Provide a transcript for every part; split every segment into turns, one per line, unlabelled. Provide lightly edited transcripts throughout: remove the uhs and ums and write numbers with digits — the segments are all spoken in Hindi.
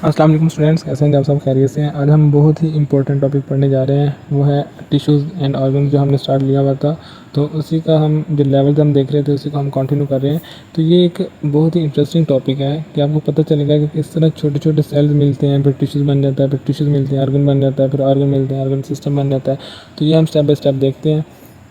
अस्सलाम वालेकुम स्टूडेंट्स, कैसे हैं आप सब? खैरियत से हैं। आज हम बहुत ही इंपॉर्टेंट टॉपिक पढ़ने जा रहे हैं, वो है टिश्यूज़ एंड ऑर्गन्स, जो हमने स्टार्ट लिया हुआ था। तो उसी का हम जो लेवल हम देख रहे थे उसी को हम कंटिन्यू कर रहे हैं। तो ये एक बहुत ही इंटरेस्टिंग टॉपिक है कि आपको पता चलेगा कि किस तरह छोटे छोटे सेल्स मिलते हैं, फिर टिश्यूज़ बन जाता है, फिर टिश्यूज़ मिलते हैं, ऑर्गन बन जाता है, फिर ऑर्गन मिलते हैं, ऑर्गन सिस्टम बन जाता है। तो ये हम स्टेप बाय स्टेप देखते हैं।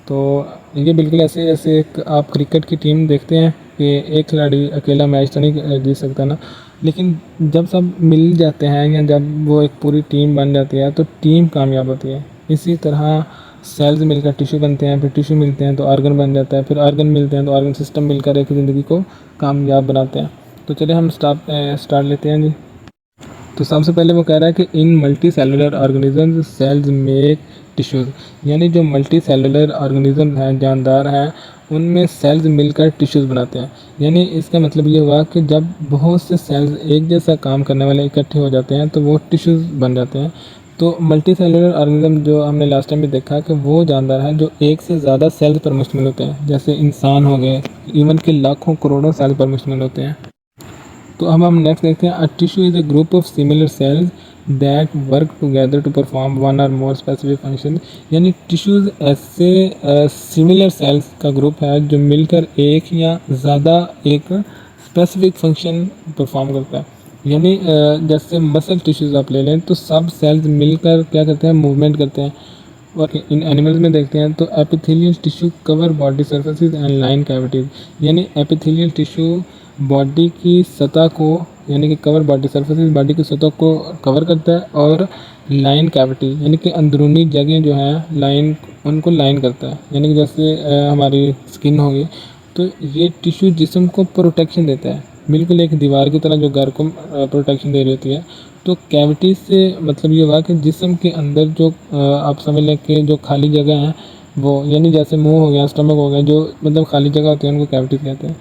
तो ये बिल्कुल ऐसे जैसे एक आप क्रिकेट की टीम देखते हैं कि एक खिलाड़ी अकेला मैच तो नहीं जीत सकता ना, लेकिन जब सब मिल जाते हैं या जब वो एक पूरी टीम बन जाती है तो टीम कामयाब होती है। इसी तरह सेल्स मिलकर टिश्यू बनते हैं, फिर टिश्यू मिलते हैं तो ऑर्गन बन जाता है, फिर ऑर्गन मिलते हैं तो ऑर्गन सिस्टम मिलकर एक ज़िंदगी को कामयाब बनाते हैं। तो चलिए हम स्टार्ट लेते हैं जी। तो सबसे पहले वो कह रहा है कि in multicellular organisms cells make tissues, यानी जो मल्टी सेलुलर ऑर्गेनिज्म हैं, जानदार हैं, उनमें सेल्स मिलकर टिश्यूज़ बनाते हैं। यानी इसका मतलब ये हुआ कि जब बहुत से सेल्स एक जैसा काम करने वाले इकट्ठे हो जाते हैं तो वो टिश्यूज़ बन जाते हैं। तो मल्टी सेलुलर ऑर्गेनिज्म जो हमने लास्ट टाइम भी देखा कि वो जानदार हैं जो एक से ज़्यादा सेल्स पर मुश्तमिल होते हैं, जैसे इंसान हो गए, इवन के लाखों करोड़ों सेल्स पर मुश्तमिल होते हैं। तो अब हम नेक्स्ट देखते हैं, a tissue is a group of similar cells that work together to perform one or more specific function. यानी टिश्यूज़ ऐसे सिमिलर सेल्स का ग्रुप है जो मिलकर एक या ज़्यादा एक स्पेसिफिक फंक्शन परफॉर्म करता है। यानी जैसे मसल टिश्यूज़ आप ले लें तो सब सेल्स मिलकर क्या करते हैं, मूवमेंट करते हैं। और इन एनिमल्स में देखते हैं तो epithelial tissue cover body surfaces and line cavities. यानी एपिथेलियल टिश्यू बॉडी की सतह को, यानी कि कवर बॉडी सर्फेसिस बॉडी की सतह को कवर करता है, और लाइन कैविटी यानी कि अंदरूनी जगह जो है लाइन, उनको लाइन करता है। यानी कि जैसे हमारी स्किन होगी, तो ये टिश्यू जिस्म को प्रोटेक्शन देता है, बिल्कुल एक दीवार की तरह जो घर को प्रोटेक्शन दे रही होती है। तो कैविटी से मतलब ये हुआ कि जिस्म के अंदर जो आप समझ लें कि जो खाली जगह है वो, यानी जैसे मुंह हो गया, स्टमक हो गया, जो मतलब खाली जगह होती है उनको कैविटी कहते हैं।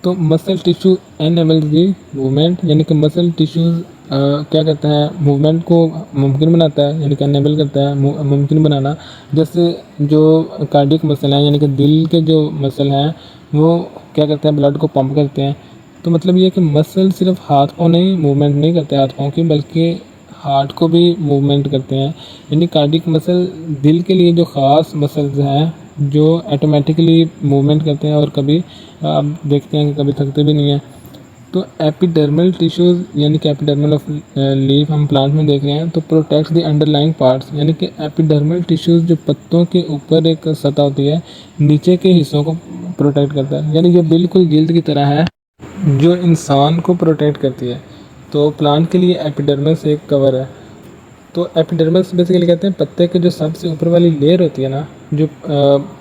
तो मसल टिश्यू एनेबल्स दी मूवमेंट, यानी कि मसल टिश्यूज़ क्या कहते हैं, मूवमेंट को मुमकिन बनाता है, यानी कि एनेबल करता है मुमकिन बनाना। जैसे जो कार्डियक मसल हैं, यानी कि दिल के जो मसल हैं, वो क्या करते हैं, ब्लड को पंप करते हैं। तो मतलब ये कि मसल सिर्फ हाथ पाँव नहीं मूवमेंट नहीं करते हाथ पाँव की, बल्कि हार्ट को भी मूवमेंट करते हैं। यानी कार्डियक मसल दिल के लिए जो ख़ास मसल्स हैं जो ऑटोमेटिकली मूवमेंट करते हैं, और कभी आप देखते हैं कि कभी थकते भी नहीं हैं। तो एपिडर्मल टिश्यूज़, यानी कि एपिडर्मल ऑफ लीफ हम प्लांट में देख रहे हैं, तो प्रोटेक्ट्स द अंडरलाइंग पार्ट्स। यानी कि एपिडर्मल टिश्यूज़ जो पत्तों के ऊपर एक सतह होती है, नीचे के हिस्सों को प्रोटेक्ट करता है। यानी ये बिल्कुल जिल्द की तरह है जो इंसान को प्रोटेक्ट करती है। तो प्लांट के लिए एपिडर्मिस एक कवर है। तो एपिडर्मिस बेसिकली कहते हैं पत्ते के जो सबसे ऊपर वाली लेयर होती है ना, जो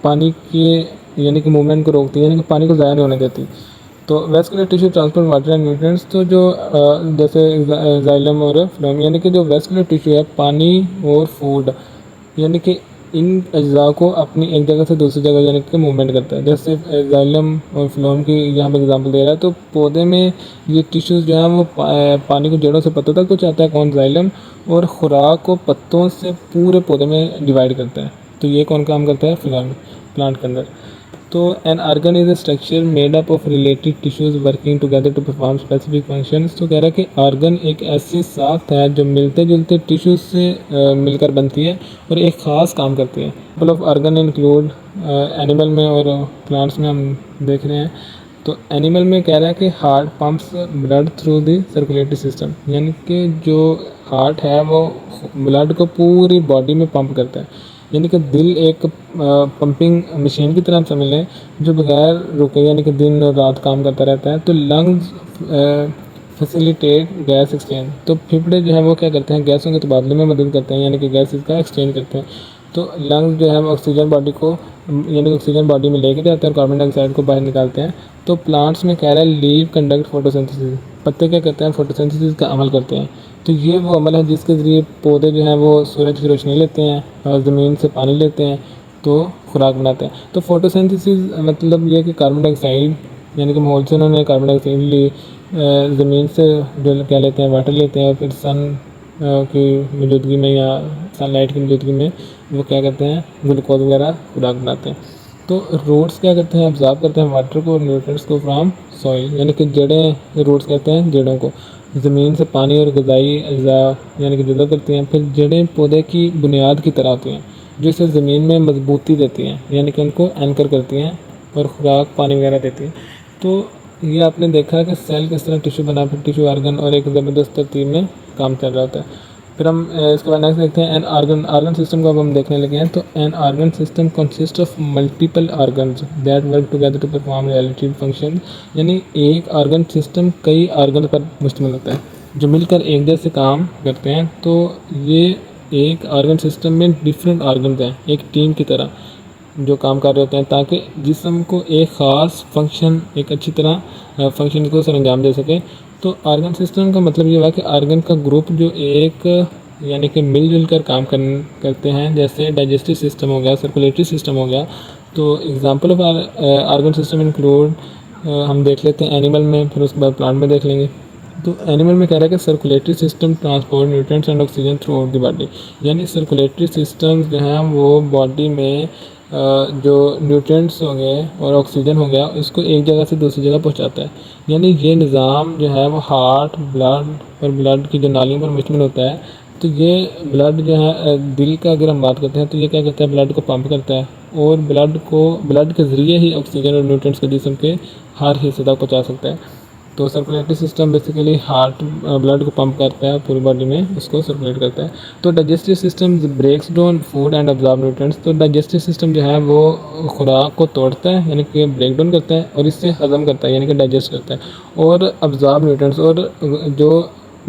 पानी के यानी कि मूवमेंट को रोकती है, यानी कि पानी को ज़ाया नहीं होने देती। तो vascular tissue transport water and nutrients, तो जो जैसे जाइलम और फ्लोएम, यानी कि जो वेस्कुलर टिश्यू है पानी और फूड, यानी कि इन अज्जा को अपनी एक जगह से दूसरी जगह जाने के मूवमेंट करता है। जैसे जाइलम और फ्लोएम की यहाँ पे एग्जांपल दे रहा है। तो पौधे में ये टिश्यूज़ जो है वो पानी को जड़ों से पत्तों तक पहुँचाता है, कौन, जाइलम, और खुराक को पत्तों से पूरे पौधे में डिवाइड करता है। तो ये कौन काम करता है, फ्लोएम प्लांट के अंदर। तो an organ is a structure made up of related tissues working together to perform specific functions. तो कह रहा है कि ऑर्गन एक ऐसी साख्त है जो मिलते जुलते टिश्यूज से मिलकर बनती है और एक ख़ास काम करती है। Example of organ include animal में और प्लांट्स में हम देख रहे हैं। तो एनिमल में कह रहा है कि heart pumps blood through the circulatory system, यानी कि जो हार्ट है वो ब्लड को पूरी बॉडी में पंप करता है। यानी कि दिल एक पंपिंग मशीन की तरह समझ लें जो बगैर रुके यानी कि दिन और रात काम करता रहता है। तो लंग्स फैसिलिटेट गैस एक्सचेंज, तो फेफड़े जो है वो क्या करते हैं, गैसों के तबादले में मदद करते हैं, यानी कि गैसेस का एक्सचेंज करते हैं। तो लंग्स जो है वो ऑक्सीजन बॉडी को, यानी कि ऑक्सीजन बॉडी में लेके जाते हैं और कार्बन डाइऑक्साइड को बाहर निकालते हैं। तो प्लांट्स में कह रहा है लीव कंडक्ट फोटोसिंथेसिस, पत्ते क्या करते हैं, फोटोसिंथेसिस का अमल करते हैं। तो ये वो अमल है जिसके ज़रिए पौधे जो हैं वो सूरज की रोशनी लेते हैं और ज़मीन से पानी लेते हैं, तो खुराक बनाते हैं। तो फोटोसिंथेसिस मतलब ये कि कार्बन डाइऑक्साइड, यानी कि माहौल से उन्होंने कार्बन डाइऑक्साइड ली, ज़मीन से जो क्या लेते हैं, वाटर लेते हैं, और फिर सन की मौजूदगी में या सनलाइट की मौजूदगी में वो क्या करते हैं, ग्लूकोज वगैरह खुराक बनाते हैं। तो रूट्स क्या करते हैं, ऑब्जॉर्व करते हैं वाटर को और न्यूट्रिएंट्स को फ्रॉम सॉइल, यानी कि जड़ें, रूट्स कहते हैं जड़ों को। ज़मीन से पानी और ग़िज़ाई अज़्ज़ा यानी कि जुदा करती हैं। फिर जड़ें पौधे की बुनियाद की तरह होती हैं जो इसे ज़मीन में मजबूती देती हैं, यानी कि उनको एंकर करती हैं और खुराक पानी वगैरह देती हैं। तो ये आपने देखा है कि सेल किस तरह टिश्यू बना, फिर टिश्यू आर्गन और एक ज़बरदस्त तरतीब में काम चल रहा होता है। फिर हम इसके बाद नेक्स्ट देखते हैं एन आर्गन सिस्टम को अब हम देखने लगे हैं। तो an organ system consist of multiple organs that work together to perform related function, यानी एक आर्गन सिस्टम कई आर्गन पर मुश्तमिल होता है जो मिलकर एक जैसे काम करते हैं। तो ये एक आर्गन सिस्टम में डिफरेंट आर्गन हैं एक टीम की तरह जो काम कर रहे होते हैं ताकि जिस्म को एक ख़ास फंक्शन एक अच्छी तरह फंक्शन को सरअंजाम दे सके। तो आर्गन सिस्टम का मतलब ये हुआ कि आर्गन का ग्रुप जो एक यानी कि मिलजुल कर काम करते हैं, जैसे डाइजेस्टिव सिस्टम हो गया, सर्कुलेटरी सिस्टम हो गया। तो example of argon system include हम देख लेते हैं एनिमल में, फिर उसके बाद प्लांट में देख लेंगे। तो एनिमल में कह रहा है कि circulatory system transport nutrients and oxygen through out the body, यानी सर्कुलेटरी सिस्टम जो हैं वो बॉडी में जो न्यूट्रिएंट्स हो गए और ऑक्सीजन हो गया इसको एक जगह से दूसरी जगह पहुंचाता है। यानी ये निज़ाम जो है वो हार्ट, ब्लड और ब्लड की जो नालियों पर मुश्तमिल होता है। तो ये ब्लड जो है दिल का अगर हम बात करते हैं तो ये क्या करता है, ब्लड को पंप करता है और ब्लड के ज़रिए ही ऑक्सीजन और न्यूट्रिएंट्स को जिस्म के हर हिस्से तक पहुँचा सकता है। तो circulatory system basically heart blood को पंप करता है पूरी बॉडी में, उसको सर्कुलेट करता है। तो digestive system breaks down food and absorb nutrients. तो डाइजेस्टिव सिस्टम जो है वो खुराक को तोड़ता है यानी कि ब्रेक डाउन करता है और इससे हज़म करता है यानी कि डाइजेस्ट करता है और अब्जॉर्ब न्यूट्रिएंट्स और जो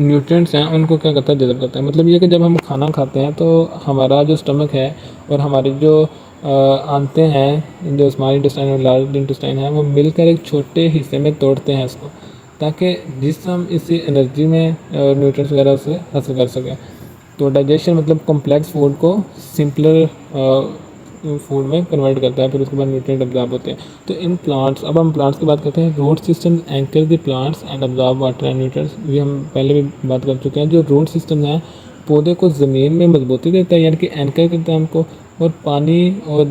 न्यूट्रिएंट्स हैं उनको क्या करता है, जज़ब करता है। मतलब ये कि जब हम खाना खाते हैं तो हमारा जो स्टमक है और हमारी जो आंतें हैं, जो स्मॉल इंटेस्टाइन और लार्ज इंटेस्टाइन है, वो मिलकर एक छोटे हिस्से में तोड़ते हैं इसको, ताकि जिसम इसी एनर्जी में न्यूट्रिएंट्स वगैरह से हासिल कर सके। तो डाइजेशन मतलब कॉम्प्लेक्स फूड को सिंपलर फूड में कन्वर्ट करता है, फिर उसके बाद न्यूट्रिएंट अब्जॉर्ब होते हैं। तो इन प्लांट्स, अब हम प्लांट्स की बात करते हैं। Root system anchor the plants and absorb water and nutrients, ये हम पहले भी बात कर चुके हैं। जो रूट सिस्टम है पौधे को ज़मीन में मजबूती देता है यानी कि एंकर करता है हमको, और पानी और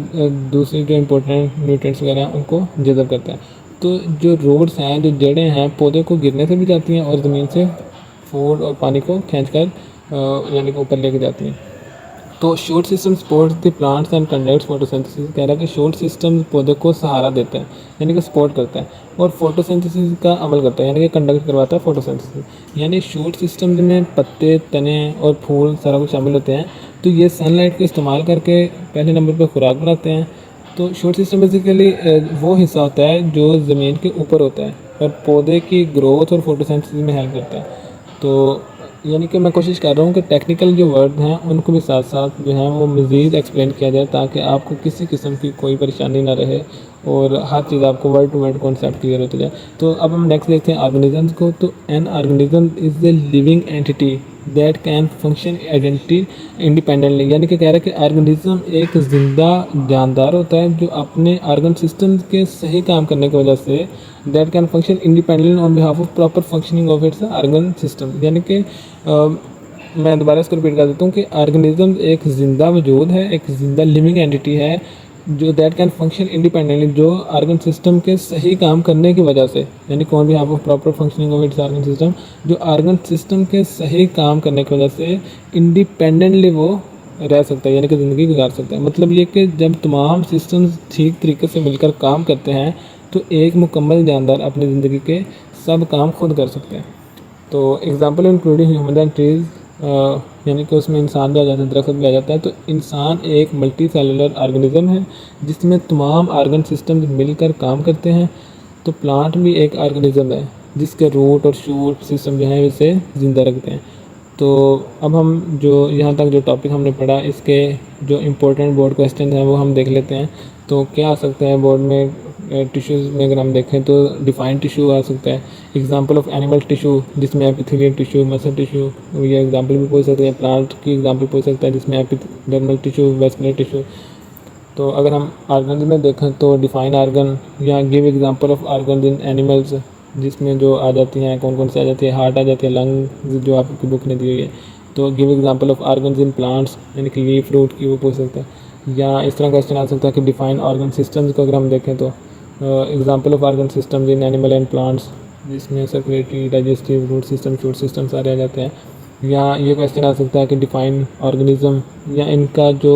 दूसरी जो इम्पोर्टेंट न्यूट्रिएंट्स वगैरह हैं उनको जज़ब करता है। तो जो रूट्स हैं, जो जड़ें हैं, पौधे को गिरने से भी जाती हैं और ज़मीन से फूड और पानी को खींच कर यानी कि ऊपर लेके जाती हैं। तो shoot system supports the plants and conducts photosynthesis, कह रहा है कि शूट सिस्टम पौधे को सहारा देता है यानी कि सपोर्ट करता है और फोटोसिंथेसिस का अमल करता है यानी कि कंडक्ट करवाता है फोटोसिंथेसिस। यानी शूट सिस्टम में पत्ते, तने और फूल सारा कुछ शामिल होते हैं। तो ये सनलाइट को इस्तेमाल करके पहले नंबर पर खुराक बनाते हैं। तो शूट सिस्टम बेसिकली वो हिस्सा होता है जो ज़मीन के ऊपर होता है और पौधे की ग्रोथ और फोटोसिंथेसिस में हेल्प करता है। तो यानी कि मैं कोशिश कर रहा हूँ कि टेक्निकल जो वर्ड हैं उनको भी साथ साथ जो है वो मज़ीद एक्सप्लेन किया जाए ताकि आपको किसी किस्म की कोई परेशानी ना रहे और हर चीज़ आपको word to word concept clear होते जाए। तो अब हम नेक्स्ट देखते हैं ऑर्गेनिजम्स को। तो an organism is a living entity that can function identity independently, यानी कि कह रहा है कि ऑर्गेनिज्म एक ज़िंदा जानदार होता है जो अपने ऑर्गन सिस्टम के सही काम करने की वजह say that can function independent on behalf of proper functioning of its organ system. यानी कि मैं दोबारा इसको रिपीट कर देता हूँ कि ऑर्गेनिज्म एक ज़िंदा वजूद है, एक ज़िंदा लिविंग एंटिटी है जो दैट कैन फंक्शन इंडिपेंडेंटली, जो ऑर्गन सिस्टम के सही काम करने की वजह से, यानी कौन भी half of proper functioning of its organ system, जो ऑर्गन सिस्टम के सही काम करने की वजह से इंडिपेंडेंटली वो रह सकता है यानी कि ज़िंदगी गुजार सकता है। मतलब ये कि जब तमाम सिस्टम्स ठीक तरीके से मिलकर काम करते हैं तो एक मुकम्मल जानदार अपनी ज़िंदगी के सब काम खुद कर सकते हैं। तो example including human and trees, यानी कि उसमें इंसान भी आ जाता है, दरख्त भी आ जाता है। तो इंसान एक मल्टी सेलुलर ऑर्गेनिज्म है जिसमें तमाम ऑर्गन सिस्टम मिलकर काम करते हैं। तो प्लांट भी एक ऑर्गेनिज्म है जिसके रूट और शूट सिस्टम जो है इसे ज़िंदा रखते हैं। तो अब हम जो यहाँ तक जो टॉपिक हमने पढ़ा इसके जो इम्पोर्टेंट बोर्ड क्वेश्चन हैं वो हम देख लेते हैं। तो क्या आ सकते हैं बोर्ड में टिश्यूज़ में अगर हम देखें तो डिफाइंड टिश्यू आ सकता है, एग्जांपल ऑफ एनिमल टिश्यू जिसमें एपिथेलियल टिश्यू, मसल टिश्यू, ये एग्जांपल भी पूछ सकते हैं। प्लांट की एग्जांपल पूछ सकता है जिसमें एपिडर्मल टिश्यू, वेस्कुलर टिश्यू। तो अगर हम आर्गन में देखें तो डिफाइन आर्गन या give example of organ in animals, जिसमें जो आ जाती हैं कौन कौन सी आ जाती है, हार्ट आ जाती है, लंग जो आपकी बुक ने दी हुई है। तो give example of organ in plants यानी कि लीफ फ्रूट की वो पूछ सकता है। या इस तरह क्वेश्चन आ सकता है कि डिफाइन ऑर्गन सिस्टम्स को अगर हम देखें तो example of organ systems in animal and plants, जिसमें circulatory, digestive, root system, shoot system सारे आ जाते हैं। यहाँ ये क्वेश्चन आ सकता है कि डिफाइन ऑर्गेनिज्म, या इनका जो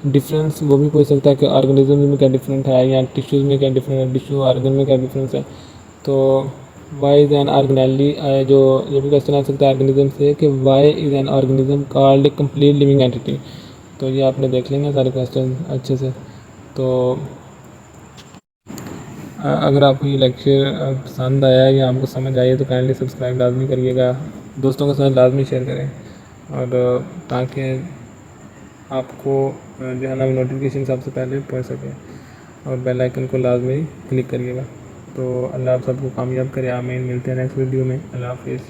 डिफरेंस वो भी पूछ सकता है कि ऑर्गेनिज्म में क्या डिफरेंट है, या टिश्यूज़ में क्या डिफरेंट है, टिश्यू ऑर्गन में क्या डिफरेंस है। तो वाई इज़ एन ऑर्गेनेली, जो ये भी क्वेश्चन आ सकता है ऑर्गेनिज्म से कि why is an organism called a complete living entity. तो ये आपने देख लेंगे सारे क्वेश्चन अच्छे से। तो अगर आपको ये लेक्चर पसंद आया या आपको समझ आई तो काइंडली सब्सक्राइब लाजमी करिएगा, दोस्तों के साथ लाजमी शेयर करें, और ताकि आपको जो है ना नोटिफिकेशन सबसे पहले पहुंच सके, और बेल आइकन को लाजमी क्लिक करिएगा। तो अल्लाह आप सबको कामयाब करे, आमीन। मिलते हैं नेक्स्ट वीडियो में। अल्लाह हाफिज़।